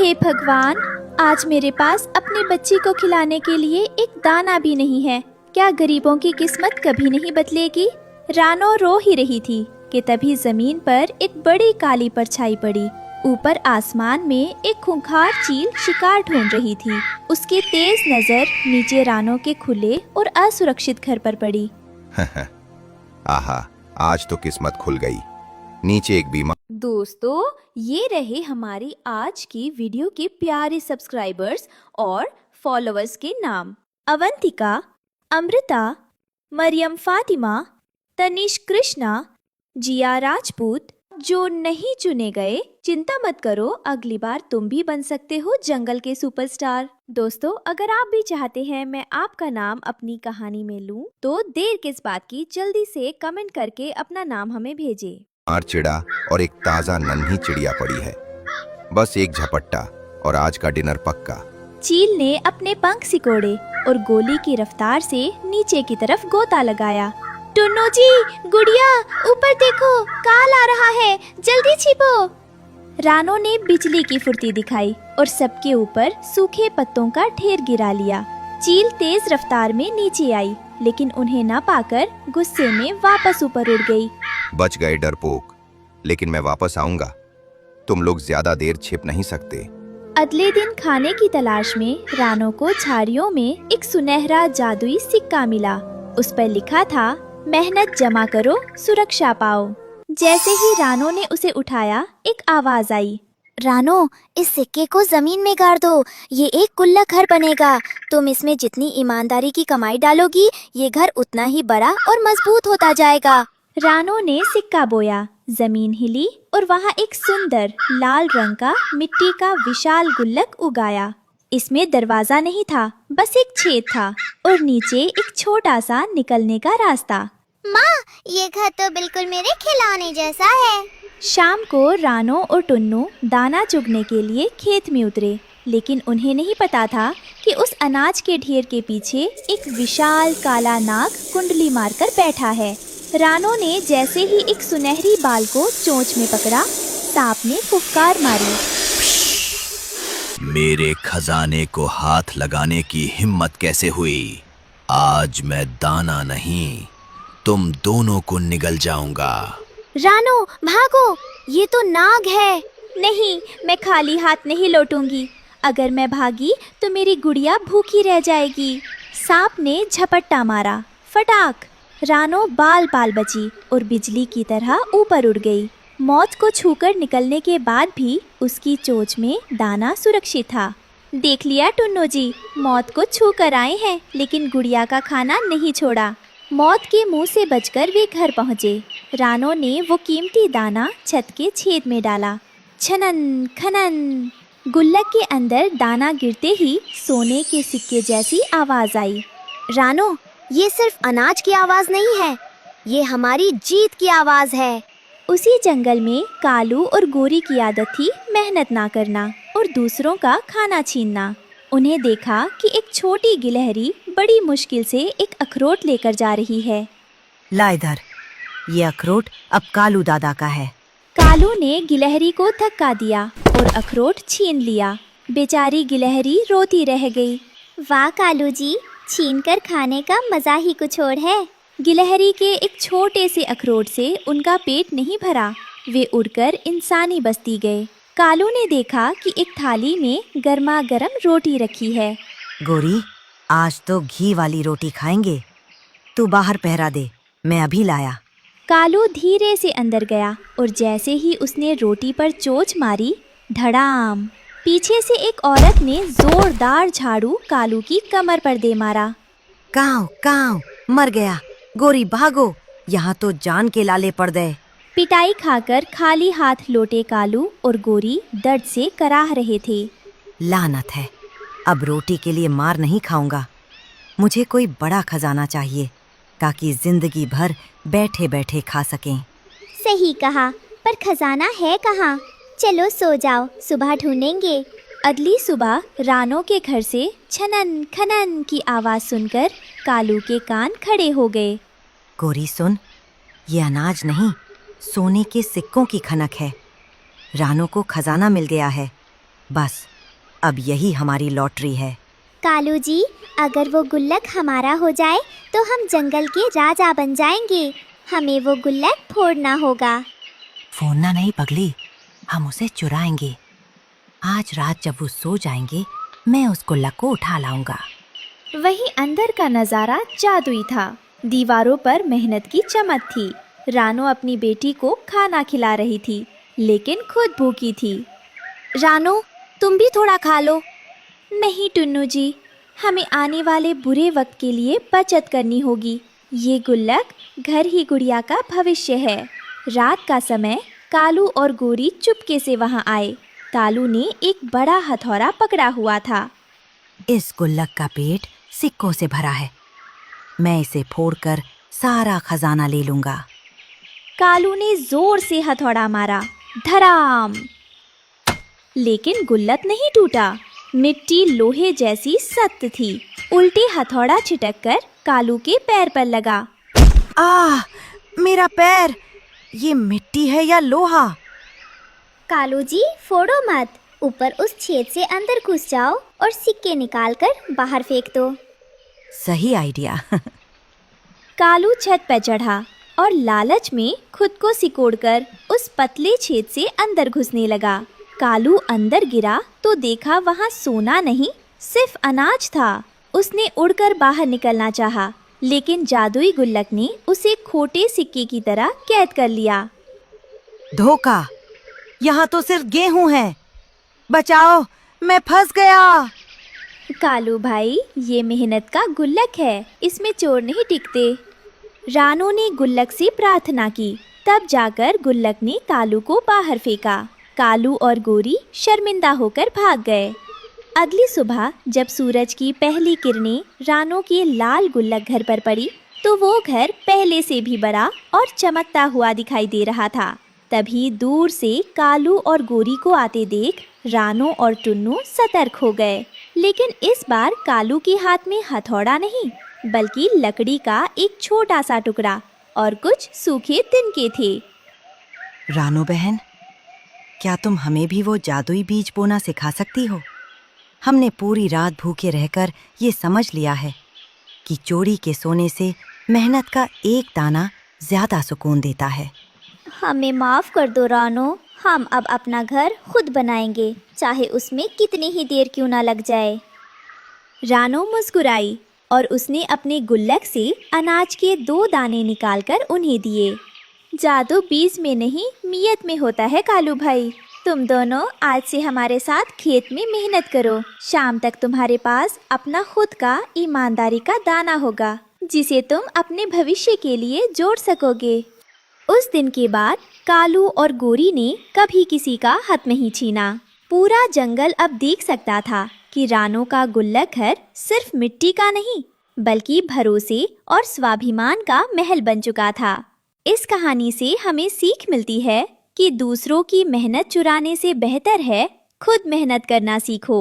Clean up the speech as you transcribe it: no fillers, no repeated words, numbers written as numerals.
हे भगवान, आज मेरे पास अपने बच्ची को खिलाने के लिए एक दाना भी नहीं है। क्या गरीबों की किस्मत कभी नहीं बदलेगी? रानो रो ही रही थी कि तभी जमीन पर एक बड़ी काली परछाई पड़ी। ऊपर आसमान में एक खूंखार चील शिकार ढूंढ रही थी। उसकी तेज नजर नीचे रानो के खुले और असुरक्षित घर पर पड़ी। आहा, आज तो किस्मत खुल गई। नीचे एक बीमा। दोस्तों, ये रहे हमारी आज की वीडियो के प्यारे सब्सक्राइबर्स और फॉलोअर्स के नाम। अवंतिका, अमृता, मरियम फातिमा, तनिष कृष्णा, जिया राजपूत। जो नहीं चुने गए, चिंता मत करो, अगली बार तुम भी बन सकते हो जंगल के सुपरस्टार। दोस्तों, अगर आप भी चाहते हैं मैं आपका नाम अपनी कहानी में लूं, तो देर किस बात की, जल्दी से कमेंट करके अपना नाम हमें भेजें। मार चिड़ा और एक ताजा नन्ही चिड़िया पड़ी है। बस एक झपट्टा और आज का डिनर पक्का। चील ने अपने पंख सिकोड़े और गोली की रफ्तार से नीचे की तरफ गोता लगाया। टुन्नू जी, गुड़िया, ऊपर देखो, काल आ रहा है, जल्दी छिपो। रानो ने बिजली की फुर्ती दिखाई और सबके ऊपर सूखे पत्तों का ढेर गिरा लिया। चील तेज रफ्तार में नीचे आई, लेकिन उन्हें न पाकर गुस्से में वापस ऊपर उड़ गई। बच गए डरपोक, लेकिन मैं वापस आऊंगा। तुम लोग ज्यादा देर छिप नहीं सकते। अगले दिन खाने की तलाश में रानो को झाड़ियों में एक सुनहरा जादुई सिक्का मिला। उस पर लिखा था, मेहनत जमा करो, सुरक्षा पाओ। जैसे ही रानो ने उसे उठाया, एक आवाज आई। रानो, इस सिक्के को जमीन में गाड़ दो, ये एक गुल्लक घर बनेगा। तुम इसमें जितनी ईमानदारी की कमाई डालोगी, ये घर उतना ही बड़ा और मजबूत होता जाएगा। रानो ने सिक्का बोया, जमीन हिली और वहाँ एक सुंदर लाल रंग का मिट्टी का विशाल गुल्लक उगाया। इसमें दरवाजा नहीं था, बस एक छेद था और नीचे एक छोटा सा निकलने का रास्ता। माँ, ये घर तो बिल्कुल मेरे खिलौने जैसा है। शाम को रानो और टुन्नू दाना चुगने के लिए खेत में उतरे, लेकिन उन्हें नहीं पता था कि उस अनाज के ढेर के पीछे एक विशाल काला नाग कुंडली मारकर बैठा है। रानो ने जैसे ही एक सुनहरी बाल को चोंच में पकड़ा, सांप ने फुफकार मारी। मेरे खजाने को हाथ लगाने की हिम्मत कैसे हुई? आज मैं दाना नहीं, तुम दोनों को निगल जाऊंगा। रानो, भागो, ये तो नाग है। नहीं, मैं खाली हाथ नहीं लौटूंगी। अगर मैं भागी तो मेरी गुड़िया भूखी रह जाएगी। सांप ने झपट्टा मारा, फटाक। रानो बाल बाल बची और बिजली की तरह ऊपर उड़ गई। मौत को छूकर निकलने के बाद भी उसकी चोंच में दाना सुरक्षित था। देख लिया टुन्नू जी, मौत को छू कर आए हैं, लेकिन गुड़िया का खाना नहीं छोड़ा। मौत के मुंह से बचकर वे घर पहुँचे। रानो ने वो कीमती दाना छत के छेद में डाला। छनन खनन, गुल्लक के अंदर दाना गिरते ही सोने के सिक्के जैसी आवाज आई। रानो, ये सिर्फ अनाज की आवाज नहीं है, ये हमारी जीत की आवाज है। उसी जंगल में कालू और गोरी की आदत थी मेहनत ना करना और दूसरों का खाना छीनना। उन्हें देखा कि एक छोटी गिलहरी बड़ी मुश्किल से एक अखरोट लेकर जा रही है। ला इधर, ये अखरोट अब कालू दादा का है। कालू ने गिलहरी को धक्का दिया और अखरोट छीन लिया। बेचारी गिलहरी रोती रह गई। वाह कालू जी, छीनकर खाने का मजा ही कुछ और है। गिलहरी के एक छोटे से अखरोट से उनका पेट नहीं भरा। वे उड़कर इंसानी बस्ती गए। कालू ने देखा कि एक थाली में गर्मा गर्म रोटी रखी है। गोरी, आज तो घी वाली रोटी खाएंगे। तू बाहर पहरा दे, मैं अभी लाया। कालू धीरे से अंदर गया और जैसे ही उसने रोटी पर चोंच मारी, धड़ाम, पीछे से एक औरत ने जोरदार झाड़ू कालू की कमर पर दे मारा। काव काव, मर गया। गोरी भागो, यहाँ तो जान के लाले पड़ गए। पिटाई खाकर खाली हाथ लौटे कालू और गोरी दर्द से कराह रहे थे। लानत है, अब रोटी के लिए मार नहीं खाऊंगा। मुझे कोई बड़ा खजाना चाहिए ताकि जिंदगी भर बैठे बैठे खा सकें। सही कहा, पर खजाना है कहाँ? चलो सो जाओ, सुबह ढूंढेंगे। अगली सुबह रानो के घर से छनन खनन की आवाज सुनकर कालू के कान खड़े हो गए। गोरी सुन, ये अनाज नहीं, सोने के सिक्कों की खनक है। रानो को खजाना मिल गया है। बस अब यही हमारी लॉटरी है। कालू जी, अगर वो गुल्लक हमारा हो जाए तो हम जंगल के राजा बन जाएंगे। हमें वो गुल्लक फोड़ना होगा। फोड़ना नहीं पगली, हम उसे चुराएंगे। आज रात जब वो सो जाएंगे मैं उस गुल्लक को उठा लाऊंगा। वहीं अंदर का नजारा जादुई था। दीवारों पर मेहनत की चमक थी। रानो अपनी बेटी को खाना खिला रही थी, लेकिन खुद भूखी थी। रानो, तुम भी थोड़ा खा लो। नहीं टुन्नू जी, हमें आने वाले बुरे वक्त के लिए बचत करनी होगी। ये गुल्लक घर ही गुड़िया का भविष्य है। रात का समय कालू और गोरी चुपके से वहां आए। कालू ने एक बड़ा हथौड़ा पकड़ा हुआ था। इस गुल्लक का पेट सिक्कों से भरा है। मैं इसे फोड़कर सारा खजाना ले लूंगा। कालू ने जोर से हथौड़ा मारा, धड़ाम। लेकिन गुल्लक नहीं टूटा। मिट्टी लोहे जैसी सख्त थी। उल्टी हथौड़ा छिटककर कालू के पैर पर लगा। आह, मेरा पैर! ये मिट्टी है या लोहा? कालू जी, फोड़ो मत। ऊपर उस छेद से अंदर घुस जाओ और सिक्के निकालकर बाहर फेंक दो। सही आइडिया। कालू छत पर चढ़ा और लालच में खुद को सिकोड़कर उस पतले छेद से अंदर घुसने लगा। कालू अंदर गिरा तो देखा वहाँ सोना नहीं, सिर्फ अनाज था। उसने उड़कर बाहर निकलना चाहा, लेकिन जादुई गुल्लक ने उसे खोटे सिक्के की तरह कैद कर लिया। धोखा! यहाँ तो सिर्फ गेहूं है। बचाओ, मैं फंस गया। कालू भाई, ये मेहनत का गुल्लक है, इसमें चोर नहीं टिकते। रानो ने गुल्लक से प्रार्थना की, तब जाकर गुल्लक ने कालू को बाहर फेंका। कालू और गोरी शर्मिंदा होकर भाग गए। अगली सुबह जब सूरज की पहली किरणें रानो के लाल गुल्लक घर पर पड़ी, तो वो घर पहले से भी बड़ा और चमकता हुआ दिखाई दे रहा था। तभी दूर से कालू और गोरी को आते देख रानो और टुन्नू सतर्क हो गए। लेकिन इस बार कालू के हाथ में हथौड़ा नहीं, बल्कि लकड़ी का एक छोटा सा टुकड़ा और कुछ सूखे तिनके थे। रानो बहन, क्या तुम हमें भी वो जादुई बीज बोना सिखा सकती हो? हमने पूरी रात भूखे रहकर ये समझ लिया है कि चोरी के सोने से मेहनत का एक दाना ज्यादा सुकून देता है। हमें माफ कर दो रानो, हम अब अपना घर खुद बनाएंगे, चाहे उसमें कितनी ही देर क्यों ना लग जाए। रानो मुस्कुराई और उसने अपने गुल्लक से अनाज के 2 दाने निकालकर उन्हें दिए। जादू बीज में नहीं, नीयत में होता है कालू भाई। तुम दोनों आज से हमारे साथ खेत में मेहनत करो। शाम तक तुम्हारे पास अपना खुद का ईमानदारी का दाना होगा, जिसे तुम अपने भविष्य के लिए जोड़ सकोगे। उस दिन के बाद कालू और गोरी ने कभी किसी का हक नहीं छीना। पूरा जंगल अब देख सकता था कि रानो का गुल्लक घर सिर्फ मिट्टी का नहीं, बल्कि भरोसे और स्वाभिमान का महल बन चुका था। इस कहानी से हमें सीख मिलती है कि दूसरों की मेहनत चुराने से बेहतर है खुद मेहनत करना सीखो।